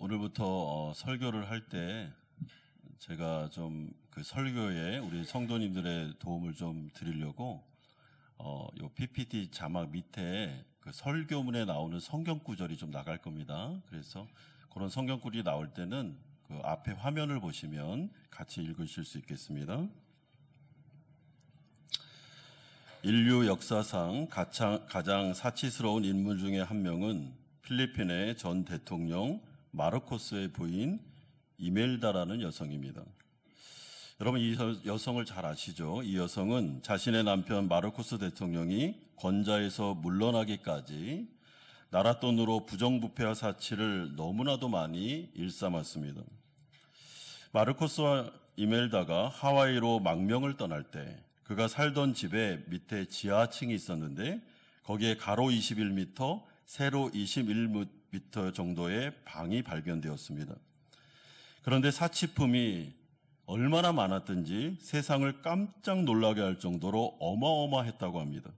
오늘부터 설교를 할 때 제가 좀 그 설교에 우리 성도님들의 도움을 좀 드리려고 요 PPT 자막 밑에 그 설교문에 나오는 성경 구절이 좀 나갈 겁니다. 그래서 그런 성경 구절이 나올 때는 그 앞에 화면을 보시면 같이 읽으실 수 있겠습니다. 인류 역사상 가장 사치스러운 인물 중에 한 명은 필리핀의 전 대통령 마르코스의 부인 이멜다라는 여성입니다. 여러분, 이 여성을 잘 아시죠? 이 여성은 자신의 남편 마르코스 대통령이 권좌에서 물러나기까지 나라 돈으로 부정부패와 사치를 너무나도 많이 일삼았습니다. 마르코스와 이멜다가 하와이로 망명을 떠날 때 그가 살던 집에 밑에 지하층이 있었는데 거기에 가로 21m, 세로 21m 정도의 방이 발견되었습니다. 그런데 사치품이 얼마나 많았든지 세상을 깜짝 놀라게 할 정도로 어마어마했다고 합니다.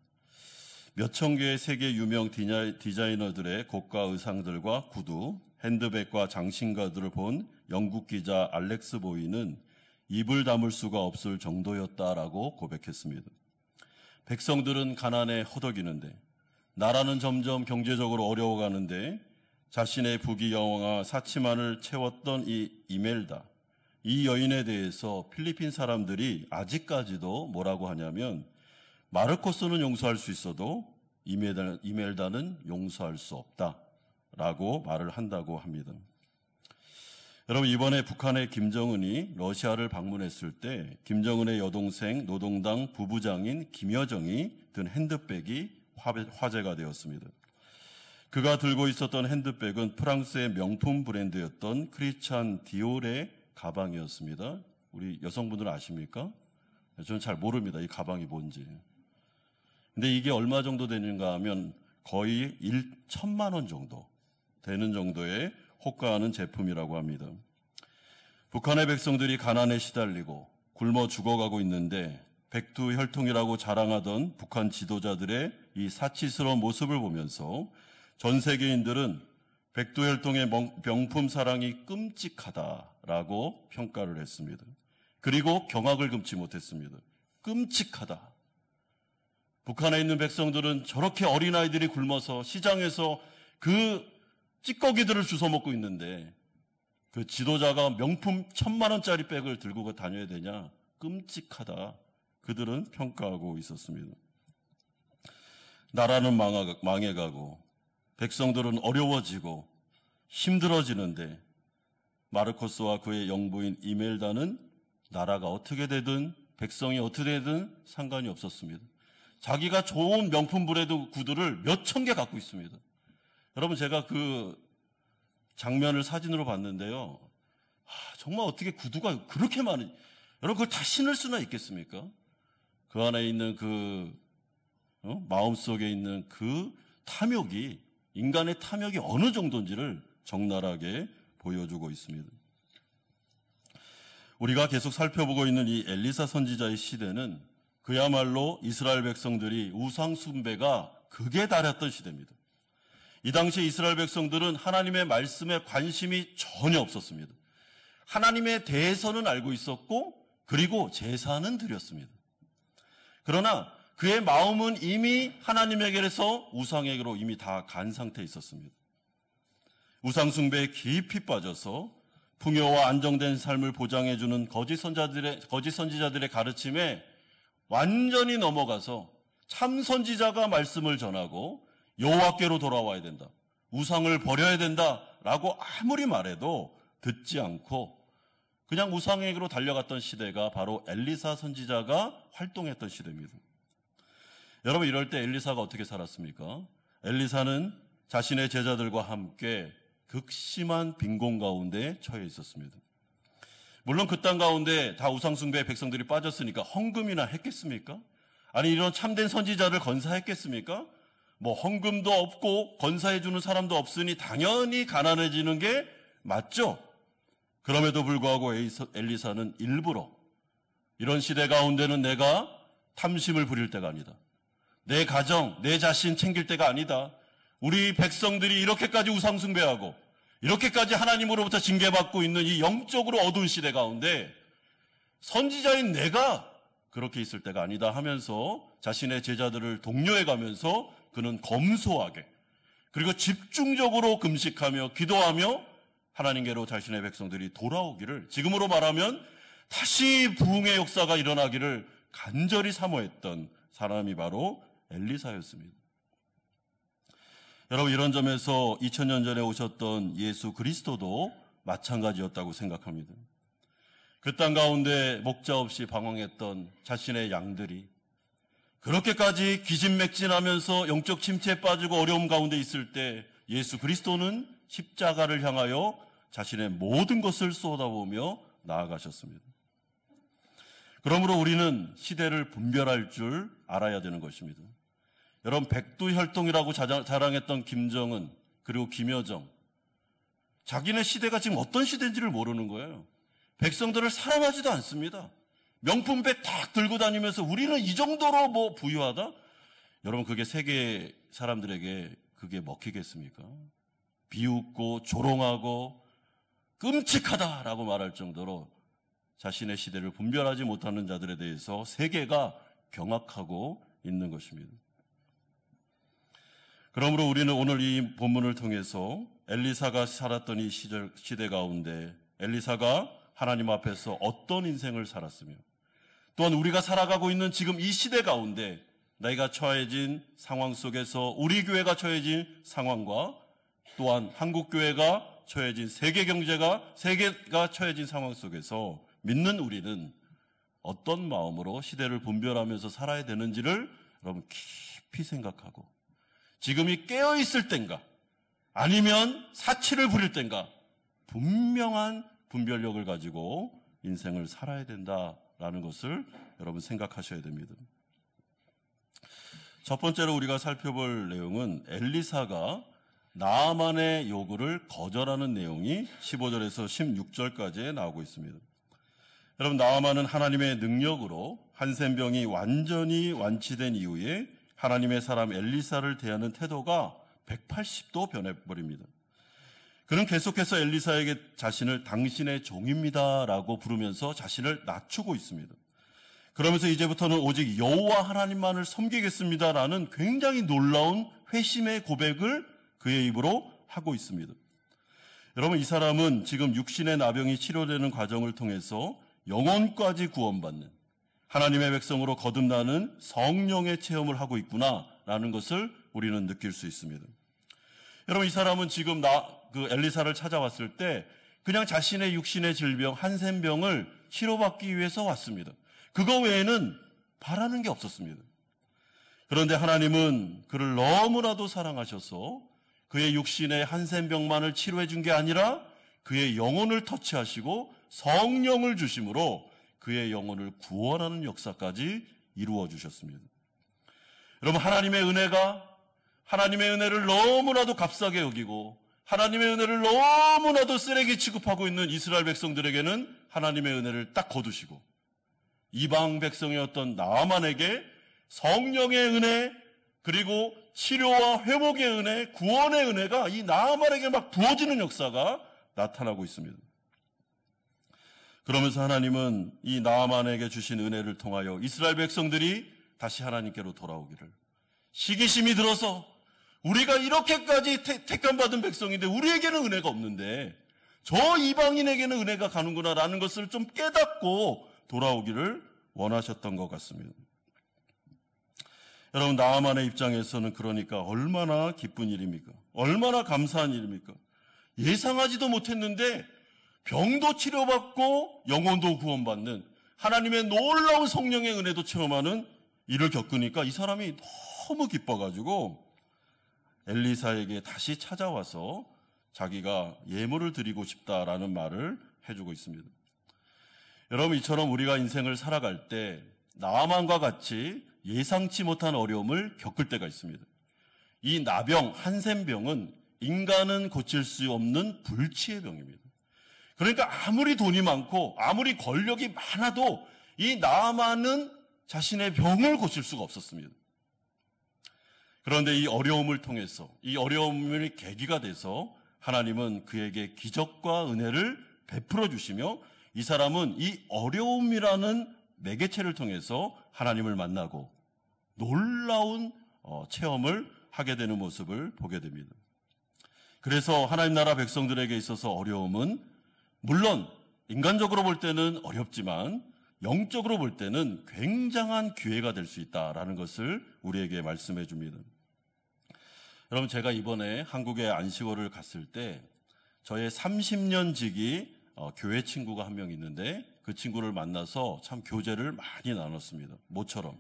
몇천 개의 세계 유명 디자이너들의 고가 의상들과 구두, 핸드백과 장신가들을 본 영국 기자 알렉스 보이는 입을 다물 수가 없을 정도였다라고 고백했습니다. 백성들은 가난에 허덕이는데 나라는 점점 경제적으로 어려워가는데 자신의 부귀영화와 사치만을 채웠던 이 이멜다, 이 여인에 대해서 필리핀 사람들이 아직까지도 뭐라고 하냐면 마르코스는 용서할 수 있어도 이멜다는 용서할 수 없다라고 말을 한다고 합니다. 여러분, 이번에 북한의 김정은이 러시아를 방문했을 때 김정은의 여동생 노동당 부부장인 김여정이 든 핸드백이 화제가 되었습니다. 그가 들고 있었던 핸드백은 프랑스의 명품 브랜드였던 크리스찬 디올의 가방이었습니다. 우리 여성분들은 아십니까? 저는 잘 모릅니다. 이 가방이 뭔지. 근데 이게 얼마 정도 되는가 하면 거의 1,000만 원 정도 되는 정도의 호가하는 제품이라고 합니다. 북한의 백성들이 가난에 시달리고 굶어 죽어가고 있는데 백두혈통이라고 자랑하던 북한 지도자들의 이 사치스러운 모습을 보면서 전 세계인들은 백두혈통의 명품 사랑이 끔찍하다라고 평가를 했습니다. 그리고 경악을 금치 못했습니다. 끔찍하다. 북한에 있는 백성들은 저렇게 어린아이들이 굶어서 시장에서 그 찌꺼기들을 주워 먹고 있는데 그 지도자가 명품 1,000만 원짜리 백을 들고 다녀야 되냐? 끔찍하다. 그들은 평가하고 있었습니다. 나라는 망해가고 백성들은 어려워지고 힘들어지는데 마르코스와 그의 영부인 이멜다는 나라가 어떻게 되든 백성이 어떻게 되든 상관이 없었습니다. 자기가 좋은 명품 브랜드 구두를 몇천 개 갖고 있습니다. 여러분, 제가 그 장면을 사진으로 봤는데요. 정말 어떻게 구두가 그렇게 많은지. 여러분, 그걸 다 신을 수나 있겠습니까? 그 안에 있는 마음속에 있는 그 탐욕이, 인간의 탐욕이 어느 정도인지를 적나라하게 보여주고 있습니다. 우리가 계속 살펴보고 있는 이 엘리사 선지자의 시대는 그야말로 이스라엘 백성들이 우상 숭배가 극에 달했던 시대입니다. 이 당시 이스라엘 백성들은 하나님의 말씀에 관심이 전혀 없었습니다. 하나님에 대해서는 알고 있었고 그리고 제사는 드렸습니다. 그러나 그의 마음은 이미 하나님에게서 우상에게로 이미 다 간 상태에 있었습니다. 우상 숭배에 깊이 빠져서 풍요와 안정된 삶을 보장해주는 거짓 선지자들의 가르침에 완전히 넘어가서 참 선지자가 말씀을 전하고 여호와께로 돌아와야 된다, 우상을 버려야 된다라고 아무리 말해도 듣지 않고 그냥 우상에게로 달려갔던 시대가 바로 엘리사 선지자가 활동했던 시대입니다. 여러분, 이럴 때 엘리사가 어떻게 살았습니까? 엘리사는 자신의 제자들과 함께 극심한 빈곤 가운데 처해 있었습니다. 물론 그 땅 가운데 다 우상숭배의 백성들이 빠졌으니까 헌금이나 했겠습니까? 아니, 이런 참된 선지자를 건사했겠습니까? 헌금도 없고 건사해주는 사람도 없으니 당연히 가난해지는 게 맞죠? 그럼에도 불구하고 엘리사는 일부러 이런 시대 가운데는 내가 탐심을 부릴 때가 아니다. 내 가정, 내 자신 챙길 때가 아니다. 우리 백성들이 이렇게까지 우상숭배하고 이렇게까지 하나님으로부터 징계받고 있는 이 영적으로 어두운 시대 가운데 선지자인 내가 그렇게 있을 때가 아니다 하면서 자신의 제자들을 독려해 가면서 그는 검소하게 그리고 집중적으로 금식하며 기도하며 하나님께로 자신의 백성들이 돌아오기를, 지금으로 말하면 다시 부흥의 역사가 일어나기를 간절히 사모했던 사람이 바로 엘리사였습니다. 여러분, 이런 점에서 2000년 전에 오셨던 예수 그리스도도 마찬가지였다고 생각합니다. 그 땅 가운데 목자 없이 방황했던 자신의 양들이 그렇게까지 기진맥진하면서 영적 침체에 빠지고 어려움 가운데 있을 때 예수 그리스도는 십자가를 향하여 자신의 모든 것을 쏟아부으며 나아가셨습니다. 그러므로 우리는 시대를 분별할 줄 알아야 되는 것입니다. 여러분, 백두혈통이라고 자랑했던 김정은 그리고 김여정, 자기네 시대가 지금 어떤 시대인지를 모르는 거예요. 백성들을 사랑하지도 않습니다. 명품백 딱 들고 다니면서 우리는 이 정도로 부유하다? 여러분, 그게 세계 사람들에게 그게 먹히겠습니까? 비웃고 조롱하고 끔찍하다라고 말할 정도로 자신의 시대를 분별하지 못하는 자들에 대해서 세계가 경악하고 있는 것입니다. 그러므로 우리는 오늘 이 본문을 통해서 엘리사가 살았던 이 시대 가운데 엘리사가 하나님 앞에서 어떤 인생을 살았으며, 또한 우리가 살아가고 있는 지금 이 시대 가운데 내가 처해진 상황 속에서 우리 교회가 처해진 상황과 또한 한국 교회가 처해진 세계가 처해진 상황 속에서 믿는 우리는 어떤 마음으로 시대를 분별하면서 살아야 되는지를 여러분 깊이 생각하고, 지금이 깨어있을 땐가 아니면 사치를 부릴 땐가 분명한 분별력을 가지고 인생을 살아야 된다라는 것을 여러분 생각하셔야 됩니다. 첫 번째로 우리가 살펴볼 내용은 엘리사가 나아만의 요구를 거절하는 내용이 15절에서 16절까지 나오고 있습니다. 여러분, 나아만은 하나님의 능력으로 한센병이 완전히 완치된 이후에 하나님의 사람 엘리사를 대하는 태도가 180도 변해버립니다. 그는 계속해서 엘리사에게 자신을 당신의 종입니다라고 부르면서 자신을 낮추고 있습니다. 그러면서 이제부터는 오직 여호와 하나님만을 섬기겠습니다라는 굉장히 놀라운 회심의 고백을 그의 입으로 하고 있습니다. 여러분, 이 사람은 지금 육신의 나병이 치료되는 과정을 통해서 영혼까지 구원받는 하나님의 백성으로 거듭나는 성령의 체험을 하고 있구나라는 것을 우리는 느낄 수 있습니다. 여러분, 이 사람은 지금 엘리사를 찾아왔을 때 그냥 자신의 육신의 질병, 한센병을 치료받기 위해서 왔습니다. 그거 외에는 바라는 게 없었습니다. 그런데 하나님은 그를 너무나도 사랑하셔서 그의 육신의 한센병만을 치료해 준 게 아니라 그의 영혼을 터치하시고 성령을 주심으로 그의 영혼을 구원하는 역사까지 이루어 주셨습니다. 여러분, 하나님의 은혜를 너무나도 값싸게 여기고 하나님의 은혜를 너무나도 쓰레기 취급하고 있는 이스라엘 백성들에게는 하나님의 은혜를 딱 거두시고, 이방 백성이었던 나아만에게 성령의 은혜, 그리고 치료와 회복의 은혜, 구원의 은혜가 이 나아만에게 막 부어지는 역사가 나타나고 있습니다. 그러면서 하나님은 이 나아만에게 주신 은혜를 통하여 이스라엘 백성들이 다시 하나님께로 돌아오기를, 시기심이 들어서 우리가 이렇게까지 택함받은 백성인데 우리에게는 은혜가 없는데 저 이방인에게는 은혜가 가는구나라는 것을 좀 깨닫고 돌아오기를 원하셨던 것 같습니다. 여러분, 나아만의 입장에서는 그러니까 얼마나 기쁜 일입니까? 얼마나 감사한 일입니까? 예상하지도 못했는데 병도 치료받고 영혼도 구원받는 하나님의 놀라운 성령의 은혜도 체험하는 일을 겪으니까 이 사람이 너무 기뻐가지고 엘리사에게 다시 찾아와서 자기가 예물을 드리고 싶다라는 말을 해주고 있습니다. 여러분, 이처럼 우리가 인생을 살아갈 때 나아만과 같이 예상치 못한 어려움을 겪을 때가 있습니다. 이 나병, 한센병은 인간은 고칠 수 없는 불치의 병입니다. 그러니까 아무리 돈이 많고 아무리 권력이 많아도 이 나아만은 자신의 병을 고칠 수가 없었습니다. 그런데 이 어려움을 통해서, 이 어려움이 계기가 돼서 하나님은 그에게 기적과 은혜를 베풀어 주시며 이 사람은 이 어려움이라는 매개체를 통해서 하나님을 만나고 놀라운 체험을 하게 되는 모습을 보게 됩니다. 그래서 하나님 나라 백성들에게 있어서 어려움은 물론 인간적으로 볼 때는 어렵지만 영적으로 볼 때는 굉장한 기회가 될 수 있다라는 것을 우리에게 말씀해 줍니다. 여러분, 제가 이번에 한국에 안식월을 갔을 때 저의 30년 지기 교회 친구가 한 명 있는데 그 친구를 만나서 참 교제를 많이 나눴습니다. 모처럼.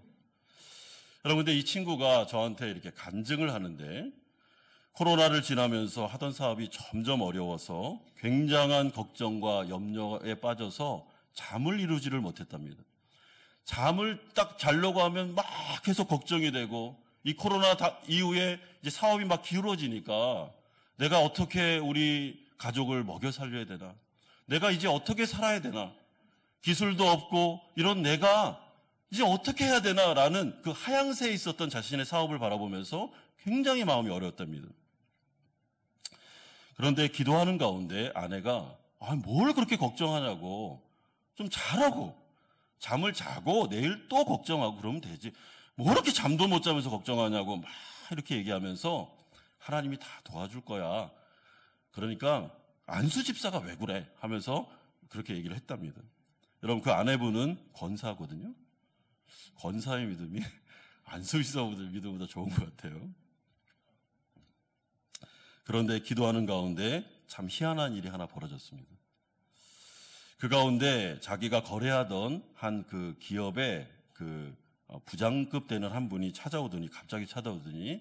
여러분, 근데 이 친구가 저한테 이렇게 간증을 하는데 코로나를 지나면서 하던 사업이 점점 어려워서 굉장한 걱정과 염려에 빠져서 잠을 이루지를 못했답니다. 잠을 딱 자려고 하면 막 계속 걱정이 되고 이 코로나 이후에 이제 사업이 막 기울어지니까 내가 어떻게 우리 가족을 먹여 살려야 되나? 내가 이제 어떻게 살아야 되나? 기술도 없고 이런 내가 이제 어떻게 해야 되나라는 그 하향세에 있었던 자신의 사업을 바라보면서 굉장히 마음이 어려웠답니다. 그런데 기도하는 가운데 아내가 뭘 그렇게 걱정하냐고, 좀 자라고, 잠을 자고 내일 또 걱정하고 그러면 되지, 뭐 그렇게 잠도 못 자면서 걱정하냐고 막 이렇게 얘기하면서 하나님이 다 도와줄 거야, 그러니까 안수 집사가 왜 그래 하면서 그렇게 얘기를 했답니다. 여러분, 그 아내분은 권사거든요. 권사의 믿음이 안수 집사분들 믿음보다 좋은 것 같아요. 그런데 기도하는 가운데 참 희한한 일이 하나 벌어졌습니다. 그 가운데 자기가 거래하던 한 그 기업의 그 부장급 되는 한 분이 갑자기 찾아오더니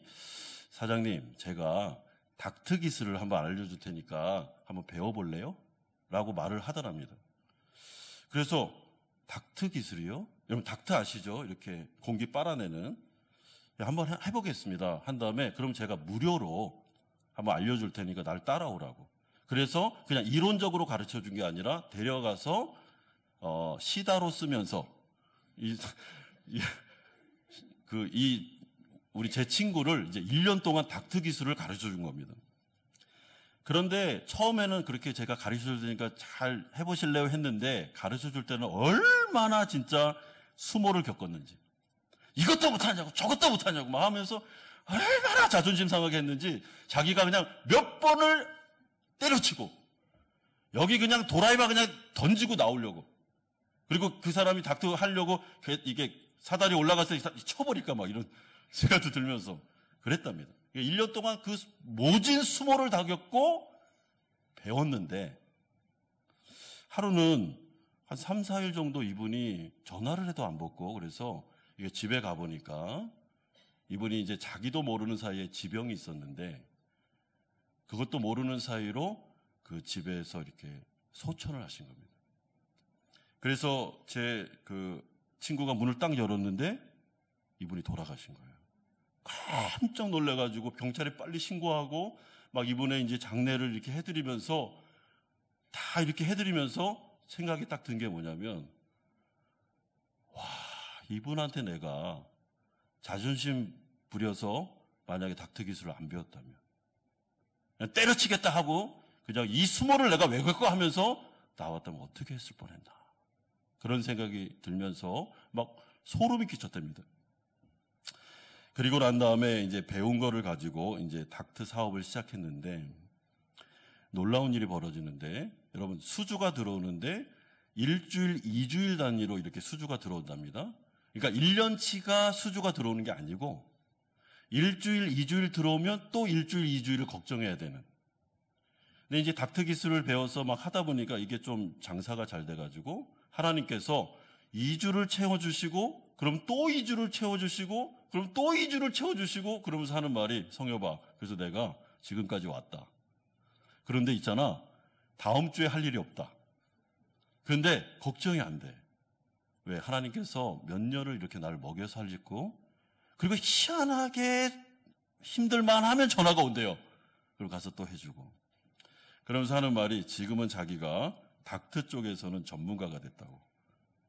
사장님, 제가 닥트 기술을 한번 알려줄 테니까 한번 배워볼래요? 라고 말을 하더랍니다. 그래서 닥트 기술이요? 여러분, 닥트 아시죠? 이렇게 공기 빨아내는. 한번 해보겠습니다 한 다음에 그럼 제가 무료로 한번 알려줄 테니까 날 따라오라고. 그래서 그냥 이론적으로 가르쳐 준 게 아니라 데려가서 시다로 쓰면서 우리 제 친구를 이제 1년 동안 닥트 기술을 가르쳐 준 겁니다. 그런데 처음에는 그렇게 제가 가르쳐 줄 테니까 잘 해보실래요 했는데 가르쳐 줄 때는 얼마나 진짜 수모를 겪었는지, 이것도 못하냐고 저것도 못하냐고 막 하면서 얼마나 자존심 상하게 했는지 자기가 그냥 몇 번을 때려치고 여기 그냥 도라이바 그냥 던지고 나오려고, 그리고 그 사람이 닥트 하려고 이게 사다리 올라가서 쳐버릴까 막 이런 생각도 들면서 그랬답니다. 1년 동안 그 모진 수모를 다 겪고 배웠는데 하루는 한 3, 4일 정도 이분이 전화를 해도 안 받고, 그래서 이게 집에 가보니까 이분이 이제 자기도 모르는 사이에 지병이 있었는데 그것도 모르는 사이로 그 집에서 이렇게 소천을 하신 겁니다. 그래서 제 그 친구가 문을 딱 열었는데 이분이 돌아가신 거예요. 깜짝 놀래가지고 경찰에 빨리 신고하고 막 이분의 이제 장례를 이렇게 해드리면서 다 이렇게 해드리면서 생각이 딱 든 게 뭐냐면, 와, 이분한테 내가 자존심 부려서 만약에 닥터 기술을 안 배웠다면 그냥 때려치겠다 하고 그냥 이 수모를 내가 왜 걸까 하면서 나왔다면 어떻게 했을 뻔했나, 그런 생각이 들면서 막 소름이 끼쳤답니다. 그리고 난 다음에 이제 배운 거를 가지고 이제 닥트 사업을 시작했는데 놀라운 일이 벌어지는데, 여러분, 수주가 들어오는데 1주일, 2주일 단위로 이렇게 수주가 들어온답니다. 그러니까 1년치가 수주가 들어오는 게 아니고 1주일, 2주일 들어오면 또 1주일, 2주일을 걱정해야 되는. 근데 이제 닥트 기술을 배워서 막 하다 보니까 이게 좀 장사가 잘 돼가지고 하나님께서 2주를 채워주시고 그럼 또 2주를 채워주시고 그럼 또 2주를 채워주시고 그러면서 하는 말이, 성여봐, 그래서 내가 지금까지 왔다. 그런데 있잖아, 다음 주에 할 일이 없다. 그런데 걱정이 안 돼. 왜? 하나님께서 몇 년을 이렇게 나를 먹여 살리고 그리고 희한하게 힘들만 하면 전화가 온대요. 그리고 가서 또 해주고. 그러면서 하는 말이, 지금은 자기가 닥트 쪽에서는 전문가가 됐다고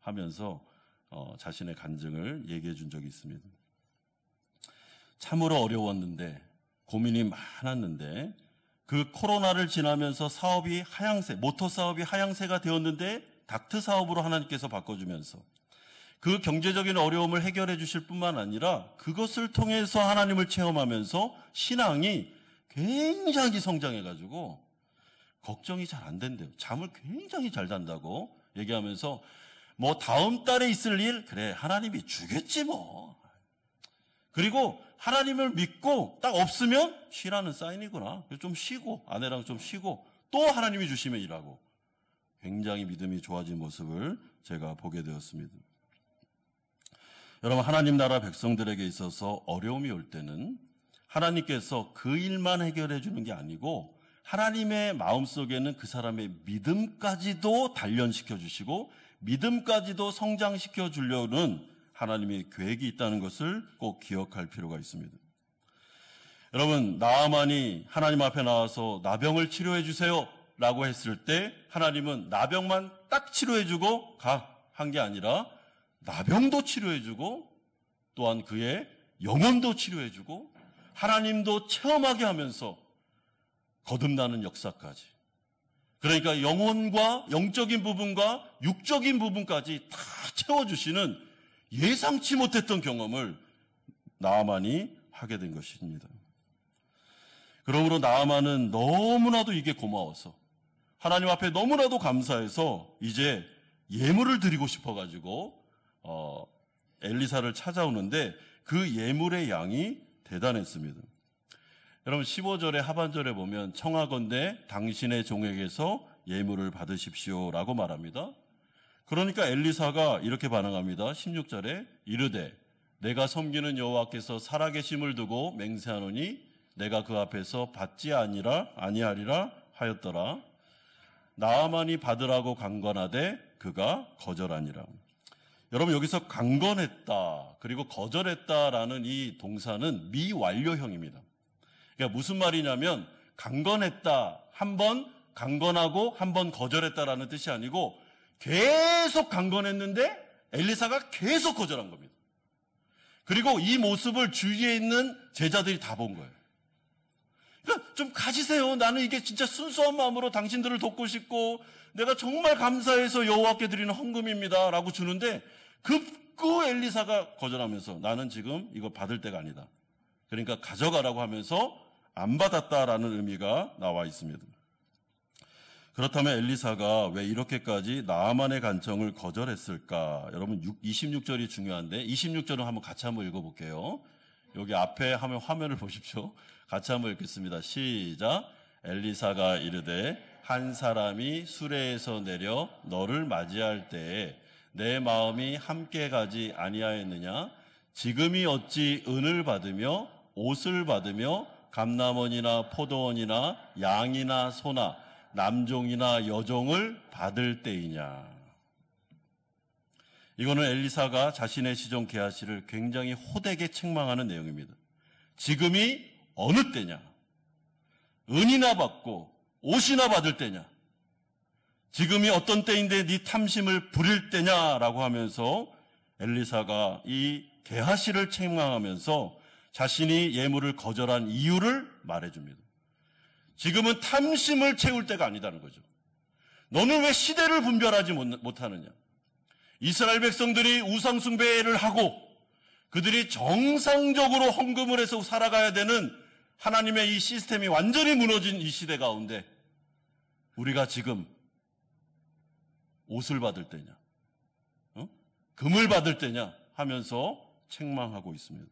하면서 자신의 간증을 얘기해 준 적이 있습니다. 참으로 어려웠는데, 고민이 많았는데 그 코로나를 지나면서 사업이 하향세, 모터 사업이 하향세가 되었는데 닥트 사업으로 하나님께서 바꿔주면서 그 경제적인 어려움을 해결해 주실 뿐만 아니라 그것을 통해서 하나님을 체험하면서 신앙이 굉장히 성장해가지고 걱정이 잘 안 된대요. 잠을 굉장히 잘 잔다고 얘기하면서 뭐 다음 달에 있을 일, 그래 하나님이 주겠지 뭐. 그리고 하나님을 믿고 딱 없으면 쉬라는 사인이구나. 좀 쉬고 아내랑 좀 쉬고 또 하나님이 주시면 일하고, 굉장히 믿음이 좋아진 모습을 제가 보게 되었습니다. 여러분, 하나님 나라 백성들에게 있어서 어려움이 올 때는 하나님께서 그 일만 해결해 주는 게 아니고 하나님의 마음속에는 그 사람의 믿음까지도 단련시켜 주시고 믿음까지도 성장시켜 주려는 하나님의 계획이 있다는 것을 꼭 기억할 필요가 있습니다. 여러분, 나아만이 하나님 앞에 나와서 나병을 치료해 주세요 라고 했을 때 하나님은 나병만 딱 치료해 주고 가 한 게 아니라 나병도 치료해 주고 또한 그의 영혼도 치료해 주고 하나님도 체험하게 하면서 거듭나는 역사까지, 그러니까 영혼과 영적인 부분과 육적인 부분까지 다 채워주시는 예상치 못했던 경험을 나아만이 하게 된 것입니다. 그러므로 나아만은 너무나도 이게 고마워서 하나님 앞에 너무나도 감사해서 이제 예물을 드리고 싶어가지고 엘리사를 찾아오는데 그 예물의 양이 대단했습니다. 여러분, 15절의 하반절에 보면 청하건대 당신의 종에게서 예물을 받으십시오라고 말합니다. 그러니까 엘리사가 이렇게 반응합니다. 16절에 이르되 내가 섬기는 여호와께서 살아계심을 두고 맹세하노니 내가 그 앞에서 받지 아니하리라 하였더라. 나아만이 받으라고 강권하되 그가 거절하니라. 여러분, 여기서 강권했다 그리고 거절했다라는 이 동사는 미완료형입니다. 그러니까 무슨 말이냐면 강권했다, 한 번 강권하고 한 번 거절했다라는 뜻이 아니고 계속 강권했는데 엘리사가 계속 거절한 겁니다. 그리고 이 모습을 주위에 있는 제자들이 다 본 거예요. 그러니까 좀 가지세요. 나는 이게 진짜 순수한 마음으로 당신들을 돕고 싶고 내가 정말 감사해서 여호와께 드리는 헌금입니다 라고 주는데 급구 엘리사가 거절하면서 나는 지금 이거 받을 때가 아니다. 그러니까 가져가라고 하면서 안 받았다라는 의미가 나와 있습니다. 그렇다면 엘리사가 왜 이렇게까지 나아만의 간청을 거절했을까? 여러분, 26절이 중요한데 26절은 한번 같이 한번 읽어볼게요. 여기 앞에 하면 화면을 보십시오. 같이 한번 읽겠습니다. 시작. 엘리사가 이르되 한 사람이 수레에서 내려 너를 맞이할 때에 내 마음이 함께 가지 아니하였느냐? 지금이 어찌 은을 받으며 옷을 받으며 감람원이나 포도원이나 양이나 소나 남종이나 여종을 받을 때이냐. 이거는 엘리사가 자신의 시종 게하시를 굉장히 호되게 책망하는 내용입니다. 지금이 어느 때냐? 은이나 받고 옷이나 받을 때냐? 지금이 어떤 때인데 네 탐심을 부릴 때냐라고 하면서 엘리사가 이 게하시를 책망하면서 자신이 예물을 거절한 이유를 말해줍니다. 지금은 탐심을 채울 때가 아니다는 거죠. 너는 왜 시대를 분별하지 못하느냐? 이스라엘 백성들이 우상 숭배를 하고 그들이 정상적으로 헌금을 해서 살아가야 되는 하나님의 이 시스템이 완전히 무너진 이 시대 가운데 우리가 지금 옷을 받을 때냐, 금을 받을 때냐 하면서 책망하고 있습니다.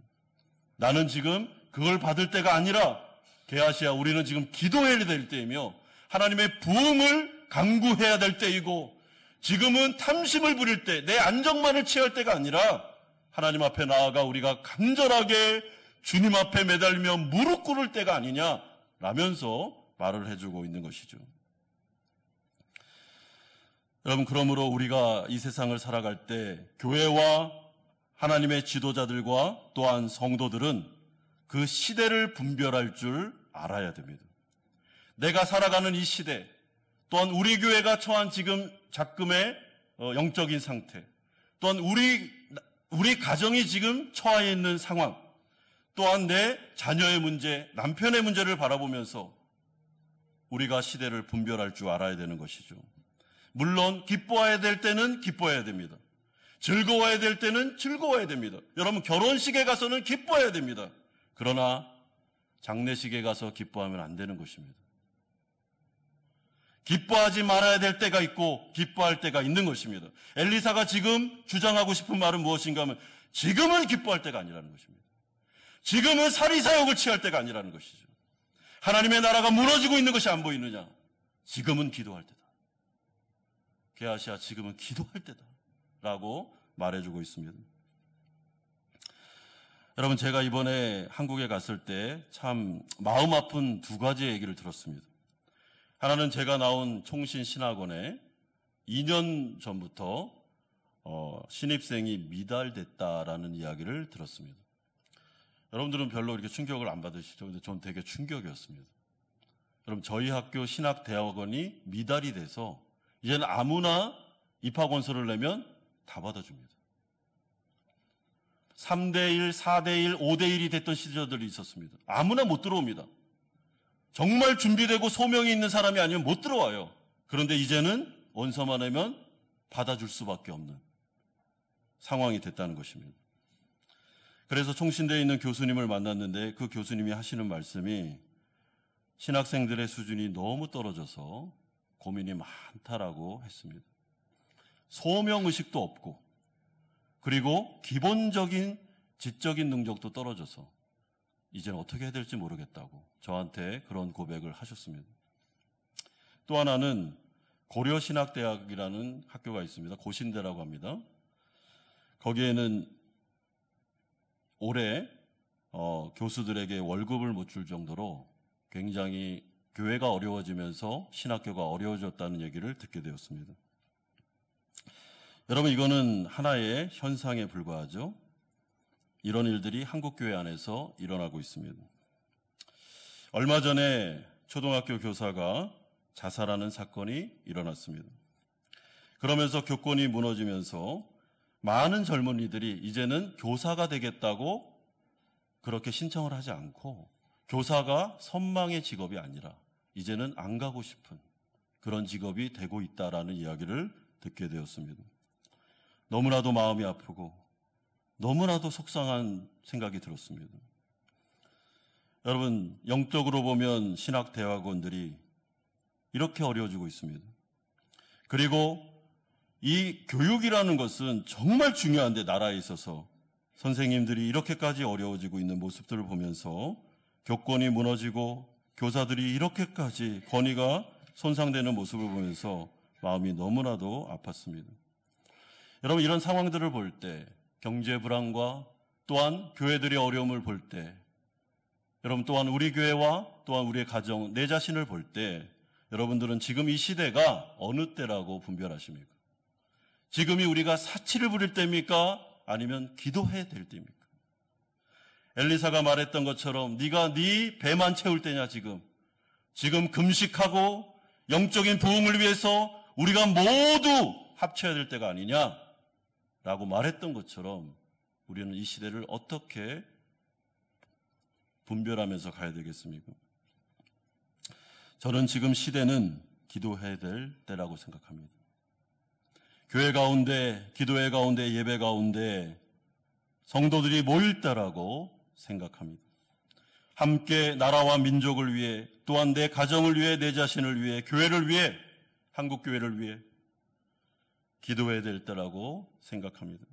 나는 지금 그걸 받을 때가 아니라 게하시야, 우리는 지금 기도해야 될 때이며 하나님의 부흥을 간구해야 될 때이고 지금은 탐심을 부릴 때, 내 안정만을 취할 때가 아니라 하나님 앞에 나아가 우리가 간절하게 주님 앞에 매달리며 무릎 꿇을 때가 아니냐라면서 말을 해주고 있는 것이죠. 여러분, 그러므로 우리가 이 세상을 살아갈 때 교회와 하나님의 지도자들과 또한 성도들은 그 시대를 분별할 줄 알아야 됩니다. 내가 살아가는 이 시대, 또한 우리 교회가 처한 지금 작금의 영적인 상태, 또한 우리 가정이 지금 처해 있는 상황, 또한 내 자녀의 문제, 남편의 문제를 바라보면서 우리가 시대를 분별할 줄 알아야 되는 것이죠. 물론 기뻐해야 될 때는 기뻐해야 됩니다. 즐거워해야 될 때는 즐거워해야 됩니다. 여러분, 결혼식에 가서는 기뻐해야 됩니다. 그러나 장례식에 가서 기뻐하면 안 되는 것입니다. 기뻐하지 말아야 될 때가 있고 기뻐할 때가 있는 것입니다. 엘리사가 지금 주장하고 싶은 말은 무엇인가 하면 지금은 기뻐할 때가 아니라는 것입니다. 지금은 사리사욕을 취할 때가 아니라는 것이죠. 하나님의 나라가 무너지고 있는 것이 안 보이느냐? 지금은 기도할 때다. 게하시야, 지금은 기도할 때다 라고 말해주고 있습니다. 여러분, 제가 이번에 한국에 갔을 때 참 마음 아픈 두 가지 얘기를 들었습니다. 하나는 제가 나온 총신신학원에 2년 전부터 신입생이 미달됐다라는 이야기를 들었습니다. 여러분들은 별로 이렇게 충격을 안 받으시죠? 근데 전 되게 충격이었습니다. 여러분, 저희 학교 신학대학원이 미달이 돼서 이제는 아무나 입학원서를 내면 다 받아줍니다. 3대1, 4대1, 5대1이 됐던 시절들이 있었습니다. 아무나 못 들어옵니다. 정말 준비되고 소명이 있는 사람이 아니면 못 들어와요. 그런데 이제는 원서만 내면 받아줄 수밖에 없는 상황이 됐다는 것입니다. 그래서 총신대에 있는 교수님을 만났는데 그 교수님이 하시는 말씀이 신학생들의 수준이 너무 떨어져서 고민이 많다라고 했습니다. 소명의식도 없고 그리고 기본적인 지적인 능력도 떨어져서 이제는 어떻게 해야 될지 모르겠다고 저한테 그런 고백을 하셨습니다. 또 하나는 고려신학대학이라는 학교가 있습니다. 고신대라고 합니다. 거기에는 올해 교수들에게 월급을 못 줄 정도로 굉장히 교회가 어려워지면서 신학교가 어려워졌다는 얘기를 듣게 되었습니다. 여러분, 이거는 하나의 현상에 불과하죠. 이런 일들이 한국교회 안에서 일어나고 있습니다. 얼마 전에 초등학교 교사가 자살하는 사건이 일어났습니다. 그러면서 교권이 무너지면서 많은 젊은이들이 이제는 교사가 되겠다고 그렇게 신청을 하지 않고 교사가 선망의 직업이 아니라 이제는 안 가고 싶은 그런 직업이 되고 있다라는 이야기를 듣게 되었습니다. 너무나도 마음이 아프고 너무나도 속상한 생각이 들었습니다. 여러분, 영적으로 보면 신학대학원들이 이렇게 어려워지고 있습니다. 그리고 이 교육이라는 것은 정말 중요한데 나라에 있어서 선생님들이 이렇게까지 어려워지고 있는 모습들을 보면서 교권이 무너지고 교사들이 이렇게까지 권위가 손상되는 모습을 보면서 마음이 너무나도 아팠습니다. 여러분, 이런 상황들을 볼 때 경제 불안과 또한 교회들의 어려움을 볼 때 여러분 또한 우리 교회와 또한 우리의 가정, 내 자신을 볼 때 여러분들은 지금 이 시대가 어느 때라고 분별하십니까? 지금이 우리가 사치를 부릴 때입니까? 아니면 기도해야 될 때입니까? 엘리사가 말했던 것처럼 네가 네 배만 채울 때냐 지금 금식하고 영적인 부흥을 위해서 우리가 모두 합쳐야 될 때가 아니냐라고 말했던 것처럼 우리는 이 시대를 어떻게 분별하면서 가야 되겠습니까? 저는 지금 시대는 기도해야 될 때라고 생각합니다. 교회 가운데, 기도회 가운데, 예배 가운데 성도들이 모일 때라고 생각합니다. 함께 나라와 민족을 위해 또한 내 가정을 위해 내 자신을 위해 교회를 위해 한국교회를 위해 기도해야 될 때라고 생각합니다.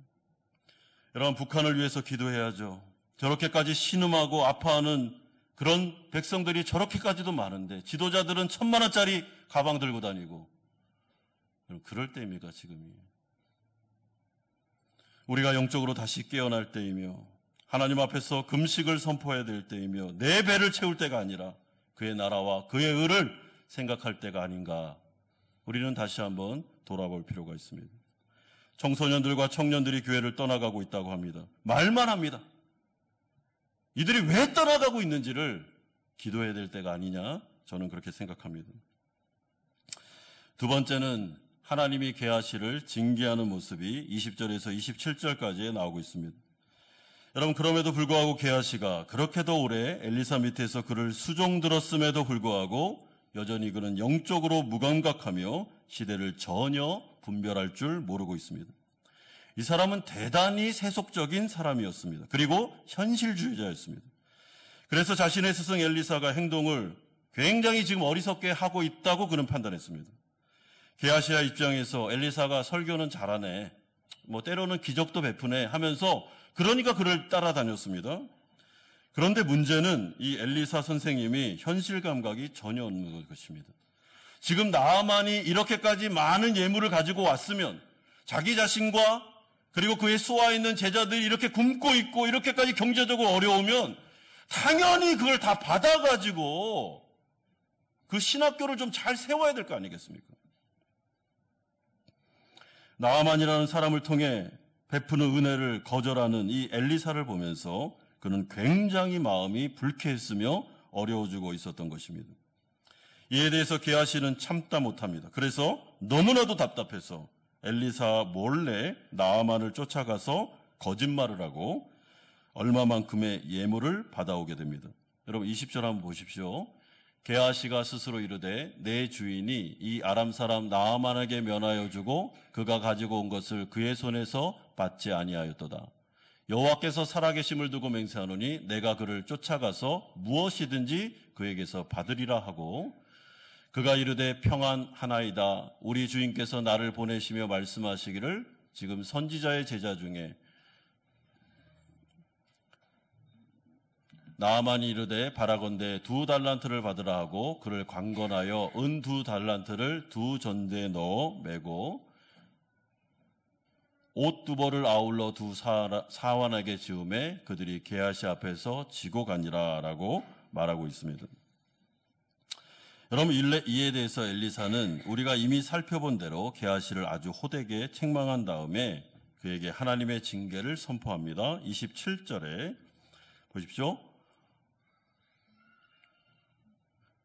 여러분, 북한을 위해서 기도해야죠. 저렇게까지 신음하고 아파하는 그런 백성들이 저렇게까지도 많은데 지도자들은 1,000만 원짜리 가방 들고 다니고 그럴 때입니까 지금이? 우리가 영적으로 다시 깨어날 때이며 하나님 앞에서 금식을 선포해야 될 때이며 내 배를 채울 때가 아니라 그의 나라와 그의 의를 생각할 때가 아닌가, 우리는 다시 한번 돌아볼 필요가 있습니다. 청소년들과 청년들이 교회를 떠나가고 있다고 합니다. 말만 합니다. 이들이 왜 떠나가고 있는지를 기도해야 될 때가 아니냐, 저는 그렇게 생각합니다. 두 번째는 하나님이 게하시를 징계하는 모습이 20절에서 27절까지에 나오고 있습니다. 여러분, 그럼에도 불구하고 게하시가 그렇게도 오래 엘리사 밑에서 그를 수종들었음에도 불구하고 여전히 그는 영적으로 무감각하며 시대를 전혀 분별할 줄 모르고 있습니다. 이 사람은 대단히 세속적인 사람이었습니다. 그리고 현실주의자였습니다. 그래서 자신의 스승 엘리사가 행동을 굉장히 지금 어리석게 하고 있다고 그는 판단했습니다. 게하시아 입장에서 엘리사가 설교는 잘하네, 때로는 기적도 베푸네 하면서 그러니까 그를 따라다녔습니다. 그런데 문제는 이 엘리사 선생님이 현실 감각이 전혀 없는 것입니다. 지금 나아만이 이렇게까지 많은 예물을 가지고 왔으면 자기 자신과 그리고 그의 수하에 있는 제자들이 이렇게 굶고 있고 이렇게까지 경제적으로 어려우면 당연히 그걸 다 받아가지고 그 신학교를 좀 잘 세워야 될 거 아니겠습니까? 나아만이라는 사람을 통해 베푸는 은혜를 거절하는 이 엘리사를 보면서 그는 굉장히 마음이 불쾌했으며 어려워지고 있었던 것입니다. 이에 대해서 게하시는 참다 못합니다. 그래서 너무나도 답답해서 엘리사 몰래 나아만을 쫓아가서 거짓말을 하고 얼마만큼의 예물을 받아오게 됩니다. 여러분 20절 한번 보십시오. 게하시가 스스로 이르되 내 주인이 이 아람 사람 나아만에게 면하여 주고 그가 가지고 온 것을 그의 손에서 받지 아니하였도다. 여호와께서 살아계심을 두고 맹세하노니 내가 그를 쫓아가서 무엇이든지 그에게서 받으리라 하고 그가 이르되 평안하나이다. 우리 주인께서 나를 보내시며 말씀하시기를 지금 선지자의 제자 중에 나아만이 이르되 바라건대 2달란트를 받으라 하고 그를 강권하여 은 2달란트를 2전대에 넣어 매고 옷 2벌을 아울러 2사환에게 지우매 그들이 게하시 앞에서 지고 가니라 라고 말하고 있습니다. 여러분 이에 대해서 엘리사는 우리가 이미 살펴본 대로 게하시를 아주 호되게 책망한 다음에 그에게 하나님의 징계를 선포합니다. 27절에 보십시오.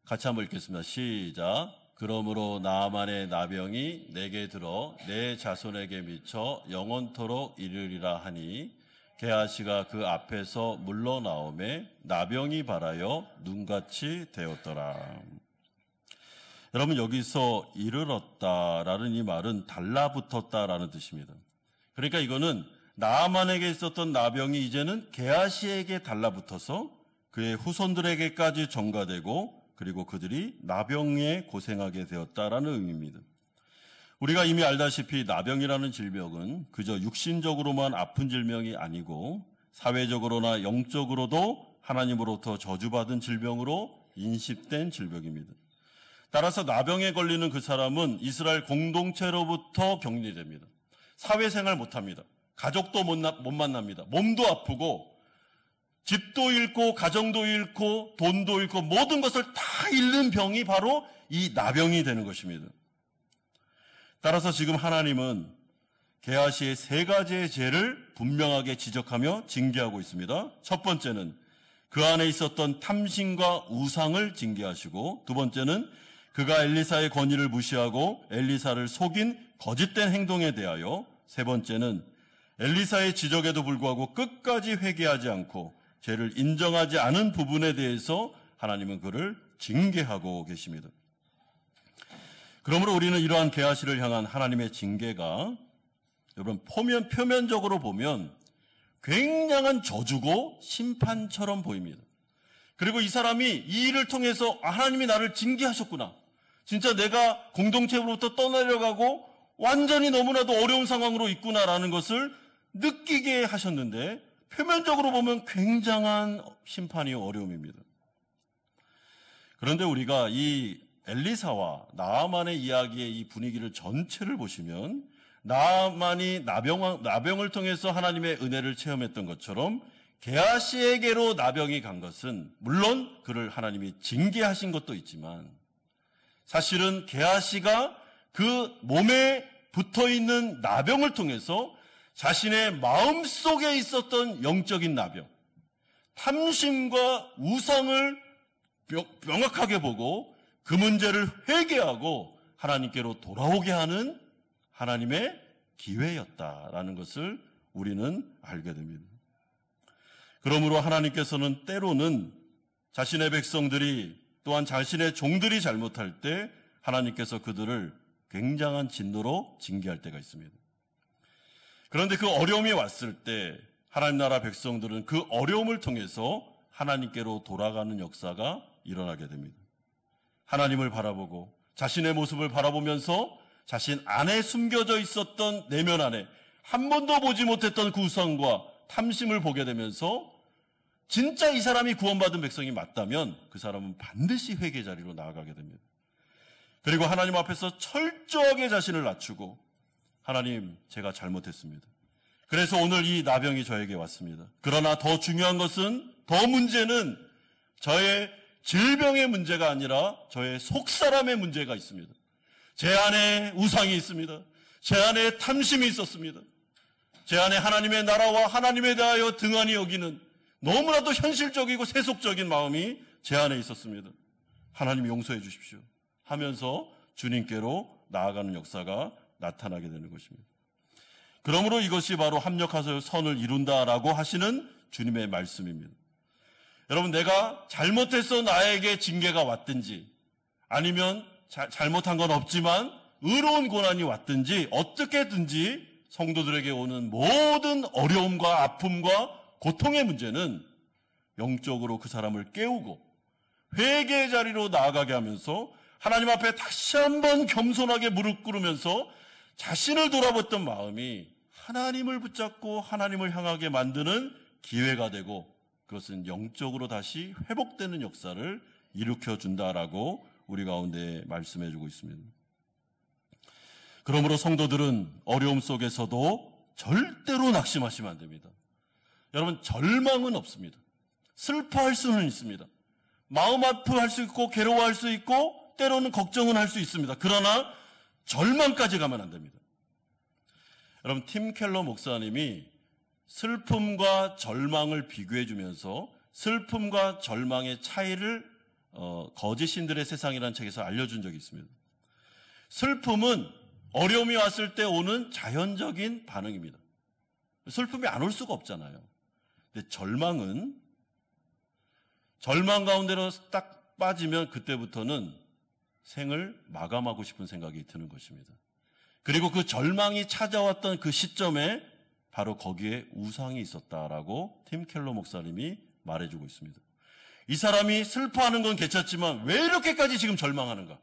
같이 한번 읽겠습니다. 시작. 그러므로 나아만의 나병이 내게 들어 내 자손에게 미쳐 영원토록 이르리라 하니 게하시가 그 앞에서 물러나오매 나병이 발하여 눈같이 되었더라. 여러분 여기서 이르렀다라는 이 말은 달라붙었다라는 뜻입니다. 그러니까 이거는 나아만에게 있었던 나병이 이제는 게하시에게 달라붙어서 그의 후손들에게까지 전가되고 그리고 그들이 나병에 고생하게 되었다라는 의미입니다. 우리가 이미 알다시피 나병이라는 질병은 그저 육신적으로만 아픈 질병이 아니고 사회적으로나 영적으로도 하나님으로부터 저주받은 질병으로 인식된 질병입니다. 따라서 나병에 걸리는 그 사람은 이스라엘 공동체로부터 격리됩니다. 사회생활 못합니다. 가족도 못 만납니다. 몸도 아프고 집도 잃고 가정도 잃고 돈도 잃고 모든 것을 다 잃는 병이 바로 이 나병이 되는 것입니다. 따라서 지금 하나님은 게하시의 3가지의 죄를 분명하게 지적하며 징계하고 있습니다. 첫 번째는 그 안에 있었던 탐심과 우상을 징계하시고 두 번째는 그가 엘리사의 권위를 무시하고 엘리사를 속인 거짓된 행동에 대하여 세 번째는 엘리사의 지적에도 불구하고 끝까지 회개하지 않고 죄를 인정하지 않은 부분에 대해서 하나님은 그를 징계하고 계십니다. 그러므로 우리는 이러한 게하시를 향한 하나님의 징계가 여러분 표면적으로 보면 굉장한 저주고 심판처럼 보입니다. 그리고 이 사람이 이 일을 통해서 하나님이 나를 징계하셨구나. 진짜 내가 공동체로부터 떠나려가고 완전히 너무나도 어려운 상황으로 있구나라는 것을 느끼게 하셨는데 표면적으로 보면 굉장한 심판이 어려움입니다. 그런데 우리가 이 엘리사와 나아만의 이야기의 이 분위기를 전체를 보시면 나아만이 나병을 통해서 하나님의 은혜를 체험했던 것처럼 게하시에게로 나병이 간 것은 물론 그를 하나님이 징계하신 것도 있지만 사실은 게하시가 그 몸에 붙어있는 나병을 통해서 자신의 마음속에 있었던 영적인 나병, 탐심과 우상을 명확하게 보고 그 문제를 회개하고 하나님께로 돌아오게 하는 하나님의 기회였다라는 것을 우리는 알게 됩니다. 그러므로 하나님께서는 때로는 자신의 백성들이 또한 자신의 종들이 잘못할 때 하나님께서 그들을 굉장한 진노로 징계할 때가 있습니다. 그런데 그 어려움이 왔을 때 하나님 나라 백성들은 그 어려움을 통해서 하나님께로 돌아가는 역사가 일어나게 됩니다. 하나님을 바라보고 자신의 모습을 바라보면서 자신 안에 숨겨져 있었던 내면 안에 한 번도 보지 못했던 그 우상과 탐심을 보게 되면서 진짜 이 사람이 구원받은 백성이 맞다면 그 사람은 반드시 회개 자리로 나아가게 됩니다. 그리고 하나님 앞에서 철저하게 자신을 낮추고 하나님, 제가 잘못했습니다. 그래서 오늘 이 나병이 저에게 왔습니다. 그러나 더 중요한 것은, 더 문제는 저의 질병의 문제가 아니라 저의 속사람의 문제가 있습니다. 제 안에 우상이 있습니다. 제 안에 탐심이 있었습니다. 제 안에 하나님의 나라와 하나님에 대하여 등한히 여기는 너무나도 현실적이고 세속적인 마음이 제 안에 있었습니다. 하나님 용서해 주십시오 하면서 주님께로 나아가는 역사가 나타나게 되는 것입니다. 그러므로 이것이 바로 합력하여 선을 이룬다라고 하시는 주님의 말씀입니다. 여러분, 내가 잘못해서 나에게 징계가 왔든지 아니면 잘못한 건 없지만 의로운 고난이 왔든지 어떻게든지 성도들에게 오는 모든 어려움과 아픔과 고통의 문제는 영적으로 그 사람을 깨우고 회개의 자리로 나아가게 하면서 하나님 앞에 다시 한번 겸손하게 무릎 꿇으면서 자신을 돌아봤던 마음이 하나님을 붙잡고 하나님을 향하게 만드는 기회가 되고 그것은 영적으로 다시 회복되는 역사를 일으켜준다라고 우리 가운데 말씀해주고 있습니다. 그러므로 성도들은 어려움 속에서도 절대로 낙심하시면 안 됩니다. 여러분, 절망은 없습니다. 슬퍼할 수는 있습니다. 마음 아파할 수 있고 괴로워할 수 있고 때로는 걱정은 할 수 있습니다. 그러나 절망까지 가면 안 됩니다. 여러분, 팀 켈러 목사님이 슬픔과 절망을 비교해 주면서 슬픔과 절망의 차이를 거짓 신들의 세상이라는 책에서 알려준 적이 있습니다. 슬픔은 어려움이 왔을 때 오는 자연적인 반응입니다. 슬픔이 안 올 수가 없잖아요. 근데 절망은 절망 가운데로 딱 빠지면 그때부터는 생을 마감하고 싶은 생각이 드는 것입니다. 그리고 그 절망이 찾아왔던 그 시점에 바로 거기에 우상이 있었다라고 팀 켈러 목사님이 말해주고 있습니다. 이 사람이 슬퍼하는 건 괜찮지만 왜 이렇게까지 지금 절망하는가?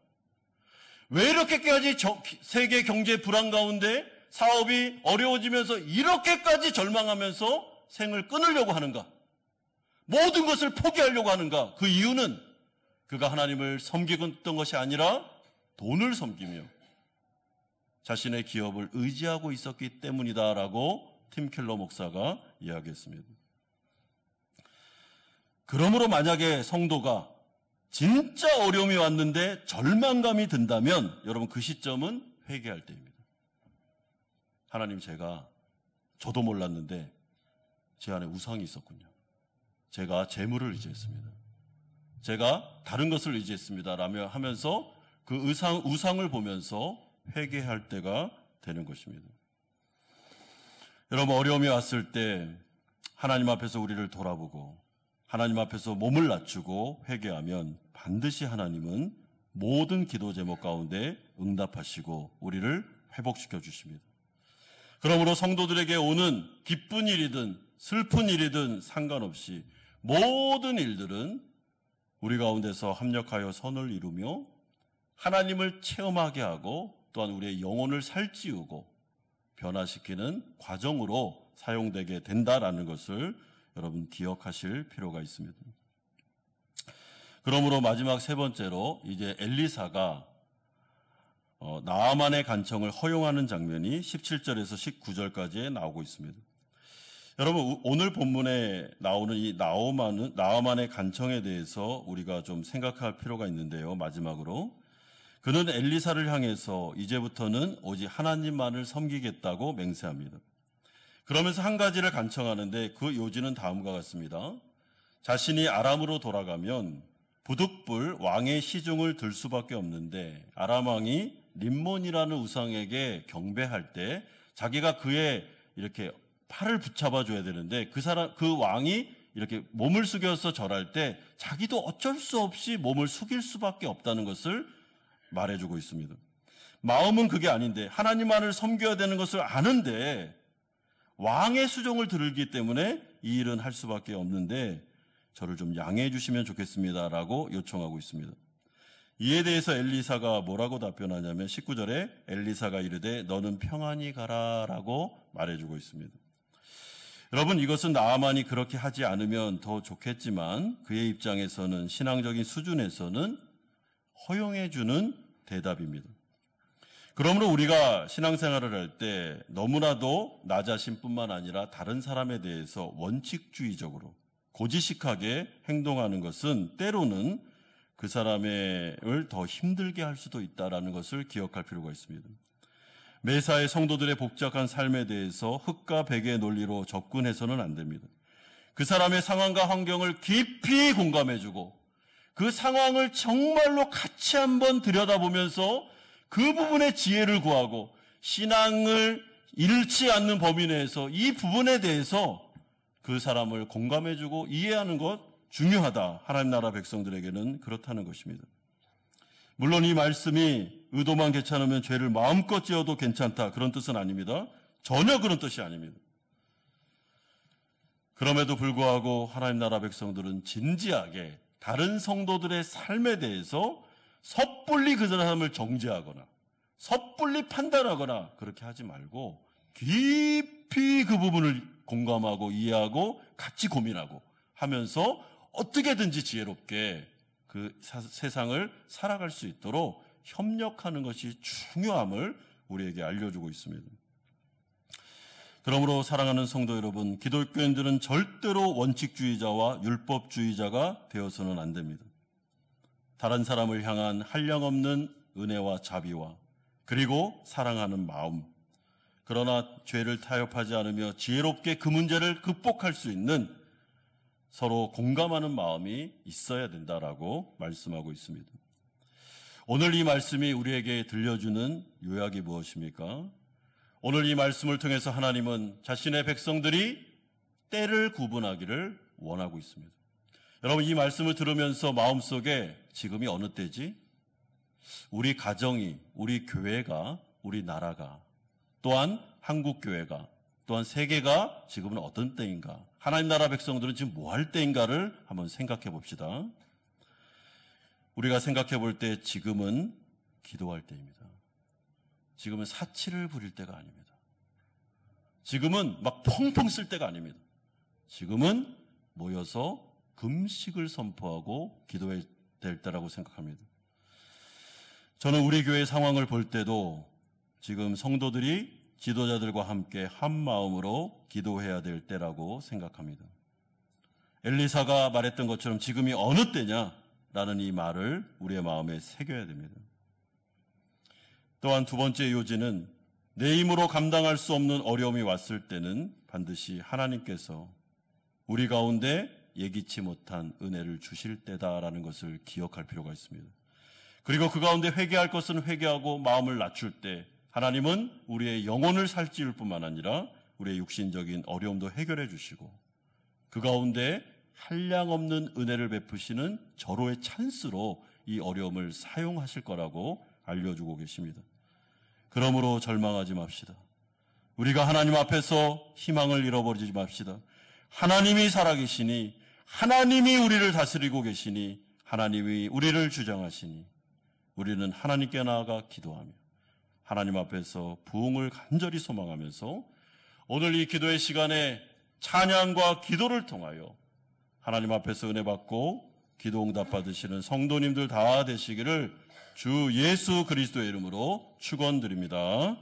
왜 이렇게까지 세계 경제 불안 가운데 사업이 어려워지면서 이렇게까지 절망하면서 생을 끊으려고 하는가? 모든 것을 포기하려고 하는가? 그 이유는 그가 하나님을 섬기던 것이 아니라 돈을 섬기며 자신의 기업을 의지하고 있었기 때문이다라고 팀 켈러 목사가 이야기했습니다. 그러므로 만약에 성도가 진짜 어려움이 왔는데 절망감이 든다면 여러분 그 시점은 회개할 때입니다. 하나님, 저도 몰랐는데 제 안에 우상이 있었군요. 제가 재물을 의지했습니다. 제가 다른 것을 의지했습니다. 라며 하면서 그 우상을 보면서 회개할 때가 되는 것입니다. 여러분, 어려움이 왔을 때 하나님 앞에서 우리를 돌아보고 하나님 앞에서 몸을 낮추고 회개하면 반드시 하나님은 모든 기도 제목 가운데 응답하시고 우리를 회복시켜 주십니다. 그러므로 성도들에게 오는 기쁜 일이든 슬픈 일이든 상관없이 모든 일들은 우리 가운데서 합력하여 선을 이루며 하나님을 체험하게 하고 또한 우리의 영혼을 살찌우고 변화시키는 과정으로 사용되게 된다라는 것을 여러분 기억하실 필요가 있습니다. 그러므로 마지막 세 번째로 이제 엘리사가 나아만의 간청을 허용하는 장면이 17절에서 19절까지에 나오고 있습니다. 여러분, 오늘 본문에 나오는 이 나아만의 간청에 대해서 우리가 좀 생각할 필요가 있는데요. 마지막으로 그는 엘리사를 향해서 이제부터는 오직 하나님만을 섬기겠다고 맹세합니다. 그러면서 한 가지를 간청하는데 그 요지는 다음과 같습니다. 자신이 아람으로 돌아가면 부득불 왕의 시중을 들 수밖에 없는데 아람 왕이 림몬이라는 우상에게 경배할 때 자기가 그의 이렇게 팔을 붙잡아 줘야 되는데 그 왕이 이렇게 몸을 숙여서 절할 때 자기도 어쩔 수 없이 몸을 숙일 수밖에 없다는 것을 말해주고 있습니다. 마음은 그게 아닌데 하나님만을 섬겨야 되는 것을 아는데 왕의 수종을 들기 때문에 이 일은 할 수밖에 없는데 저를 좀 양해해 주시면 좋겠습니다라고 요청하고 있습니다. 이에 대해서 엘리사가 뭐라고 답변하냐면 19절에 엘리사가 이르되 너는 평안히 가라라고 말해주고 있습니다. 여러분, 이것은 나아만이 그렇게 하지 않으면 더 좋겠지만 그의 입장에서는 신앙적인 수준에서는 허용해 주는 대답입니다. 그러므로 우리가 신앙생활을 할 때 너무나도 나 자신뿐만 아니라 다른 사람에 대해서 원칙주의적으로 고지식하게 행동하는 것은 때로는 그 사람을 더 힘들게 할 수도 있다는 것을 기억할 필요가 있습니다. 매사의 성도들의 복잡한 삶에 대해서 흙과 백의 논리로 접근해서는 안 됩니다. 그 사람의 상황과 환경을 깊이 공감해주고 그 상황을 정말로 같이 한번 들여다보면서 그 부분의 지혜를 구하고 신앙을 잃지 않는 범위 내에서 이 부분에 대해서 그 사람을 공감해주고 이해하는 것 중요하다. 하나님 나라 백성들에게는 그렇다는 것입니다. 물론 이 말씀이 의도만 괜찮으면 죄를 마음껏 지어도 괜찮다. 그런 뜻은 아닙니다. 전혀 그런 뜻이 아닙니다. 그럼에도 불구하고 하나님 나라 백성들은 진지하게 다른 성도들의 삶에 대해서 섣불리 그 사람을 정죄하거나 섣불리 판단하거나 그렇게 하지 말고 깊이 그 부분을 공감하고 이해하고 같이 고민하고 하면서 어떻게든지 지혜롭게 그 세상을 살아갈 수 있도록 협력하는 것이 중요함을 우리에게 알려주고 있습니다. 그러므로 사랑하는 성도 여러분, 기독교인들은 절대로 원칙주의자와 율법주의자가 되어서는 안 됩니다. 다른 사람을 향한 한량없는 은혜와 자비와 그리고 사랑하는 마음, 그러나 죄를 타협하지 않으며 지혜롭게 그 문제를 극복할 수 있는 서로 공감하는 마음이 있어야 된다라고 말씀하고 있습니다. 오늘 이 말씀이 우리에게 들려주는 요약이 무엇입니까? 오늘 이 말씀을 통해서 하나님은 자신의 백성들이 때를 구분하기를 원하고 있습니다. 여러분, 이 말씀을 들으면서 마음속에 지금이 어느 때지? 우리 가정이, 우리 교회가, 우리 나라가, 또한 한국교회가, 또한 세계가 지금은 어떤 때인가? 하나님 나라 백성들은 지금 뭐 할 때인가를 한번 생각해 봅시다. 우리가 생각해 볼 때 지금은 기도할 때입니다. 지금은 사치를 부릴 때가 아닙니다. 지금은 막 펑펑 쓸 때가 아닙니다. 지금은 모여서 금식을 선포하고 기도해야 될 때라고 생각합니다. 저는 우리 교회 상황을 볼 때도 지금 성도들이 지도자들과 함께 한 마음으로 기도해야 될 때라고 생각합니다. 엘리사가 말했던 것처럼 지금이 어느 때냐라는 이 말을 우리의 마음에 새겨야 됩니다. 또한 두 번째 요지는 내 힘으로 감당할 수 없는 어려움이 왔을 때는 반드시 하나님께서 우리 가운데 예기치 못한 은혜를 주실 때다라는 것을 기억할 필요가 있습니다. 그리고 그 가운데 회개할 것은 회개하고 마음을 낮출 때 하나님은 우리의 영혼을 살찌울 뿐만 아니라 우리의 육신적인 어려움도 해결해 주시고 그 가운데 한량없는 은혜를 베푸시는 절호의 찬스로 이 어려움을 사용하실 거라고 알려주고 계십니다. 그러므로 절망하지 맙시다. 우리가 하나님 앞에서 희망을 잃어버리지 맙시다. 하나님이 살아계시니 하나님이 우리를 다스리고 계시니 하나님이 우리를 주장하시니 우리는 하나님께 나아가 기도하며 하나님 앞에서 부흥을 간절히 소망하면서 오늘 이 기도의 시간에 찬양과 기도를 통하여 하나님 앞에서 은혜 받고 기도 응답 받으시는 성도님들 다 되시기를 주 예수 그리스도의 이름으로 축원드립니다.